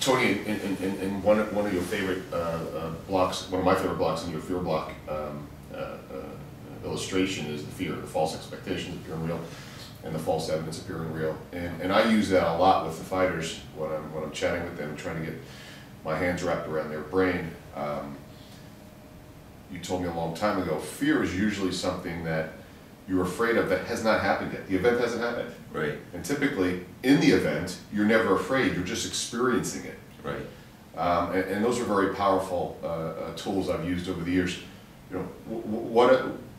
Tony, in one of your favorite blocks, one of my favorite blocks in your fear block illustration is the fear, the false expectations appearing real, and the false evidence appearing real. And I use that a lot with the fighters when I'm chatting with them and trying to get my hands wrapped around their brain. You told me a long time ago, fear is usually something that you're afraid of that has not happened yet. The event hasn't happened. Right. And typically, in the event, you're never afraid. You're just experiencing it. Right. And those are very powerful tools I've used over the years. You know,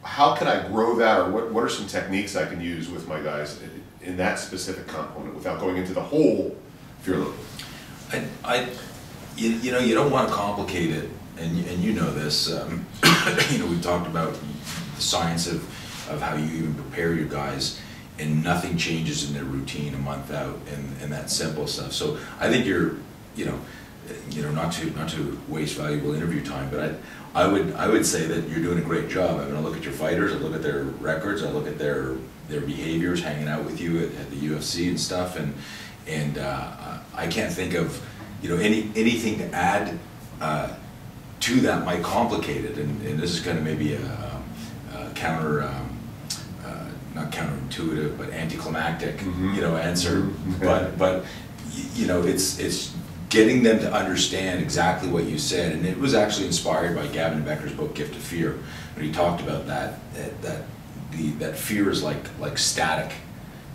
how can I grow that, or what are some techniques I can use with my guys in that specific component without going into the whole fear loop? You know, you don't want to complicate it, and you know this. You know, we've talked about the science of how you even prepare your guys, and nothing changes in their routine a month out, and that simple stuff. So I think you're, you know, not to waste valuable interview time, but I would say that you're doing a great job. I mean, I look at your fighters, I look at their records, I look at their behaviors, hanging out with you at the UFC and stuff, and I can't think of, you know, anything to add to that might complicate it. And this is kind of maybe a counter. Not counterintuitive, but anticlimactic, you know, answer. But you know, it's getting them to understand exactly what you said, and it was actually inspired by Gavin Becker's book Gift of Fear, when he talked about that fear is like static,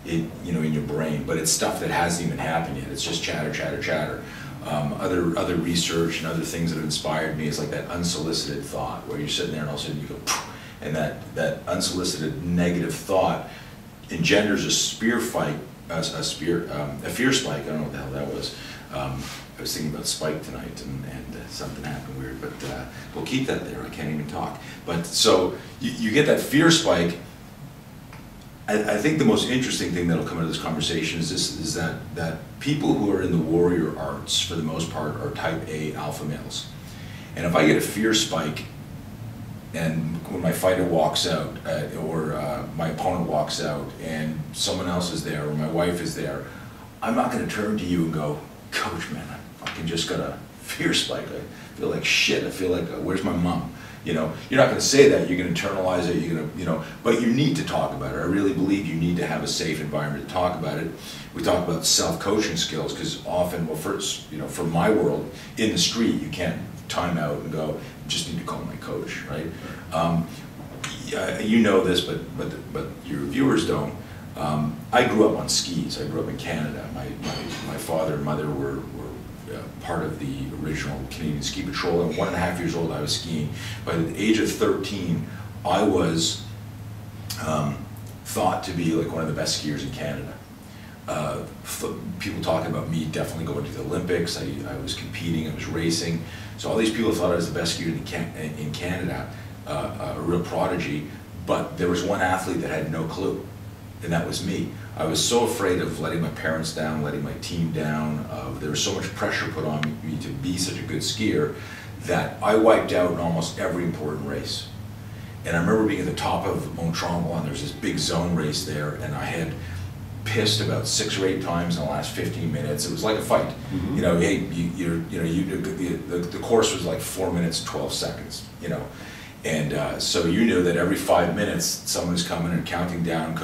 you know, in your brain, but it's stuff that hasn't even happened yet. It's just chatter, chatter, chatter. Other research and other things that have inspired me is like that unsolicited thought, where you're sitting there and all of a sudden you go. And that unsolicited negative thought engenders a fear spike. I don't know what the hell that was. I was thinking about spike tonight, and something happened weird. But we'll keep that there. I can't even talk. But so you get that fear spike. I think the most interesting thing that'll come out of this conversation is that people who are in the warrior arts, for the most part, are type A alpha males. And if I get a fear spike, and when my fighter walks out, or my opponent walks out, and someone else is there, or my wife is there, I'm not going to turn to you and go, "Coach, man, I fucking just got a fear spike. I feel like shit. I feel like, where's my mom?" You know, you're not going to say that. You're going to internalize it. You're going to, you know, but you need to talk about it. I really believe you need to have a safe environment to talk about it. We talk about self-coaching skills, because often, well, first, you know, from my world, in the street, you can't time out and go, just need to call my coach, right? You know this, but your viewers don't. I grew up on skis. I grew up in Canada. My father and mother were part of the original Canadian Ski Patrol, and 1.5 years old I was skiing. By the age of 13, I was thought to be like one of the best skiers in Canada. People talking about me definitely going to the Olympics. I was competing, I was racing. So all these people thought I was the best skier in Canada, a real prodigy, but there was one athlete that had no clue, and that was me. I was so afraid of letting my parents down, letting my team down. There was so much pressure put on me to be such a good skier that I wiped out in almost every important race. And I remember being at the top of Mont Tremblant, there was this big zone race there, and I had pissed about 6 or 8 times in the last 15 minutes. It was like a fight. You know, hey, the course was like 4 minutes, 12 seconds, you know. And so you knew that every 5 minutes someone's coming and counting down.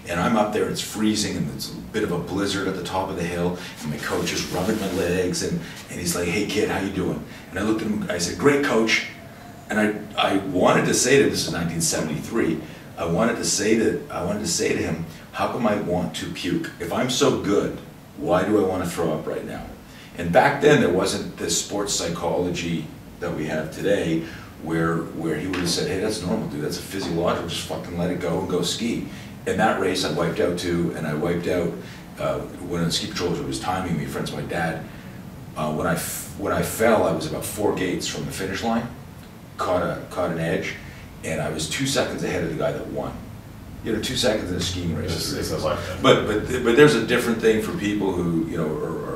And I'm up there, it's freezing, and it's a bit of a blizzard at the top of the hill, and my coach is rubbing my legs, and he's like, "Hey kid, how you doing?" And I looked at him, I said, "Great, coach." And I wanted to say to him, this is 1973, I wanted to say to him, how come I want to puke? If I'm so good, why do I want to throw up right now? And back then there wasn't this sports psychology that we have today, where he would have said, "Hey, that's normal, dude. That's a physiological. Just fucking let it go and go ski." In that race, I wiped out too, and I wiped out when the ski patroller was timing me, friends of my dad. When I fell, I was about 4 gates from the finish line, caught an edge, and I was 2 seconds ahead of the guy that won. You know, 2 seconds in a skiing race. But there's a different thing for people who, you know,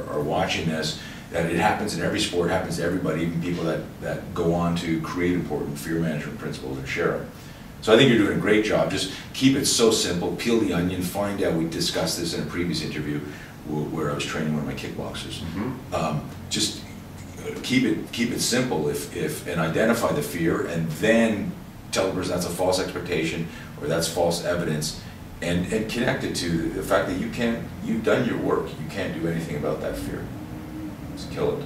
are watching this, that it happens in every sport, happens to everybody, even people that go on to create important fear management principles and share them. So I think you're doing a great job. Just keep it so simple, peel the onion, find out. We discussed this in a previous interview where I was training one of my kickboxers. just keep it simple, and identify the fear, and then tell the person that's a false expectation or that's false evidence, and connect it to the fact that you've done your work, you can't do anything about that fear. Just kill it.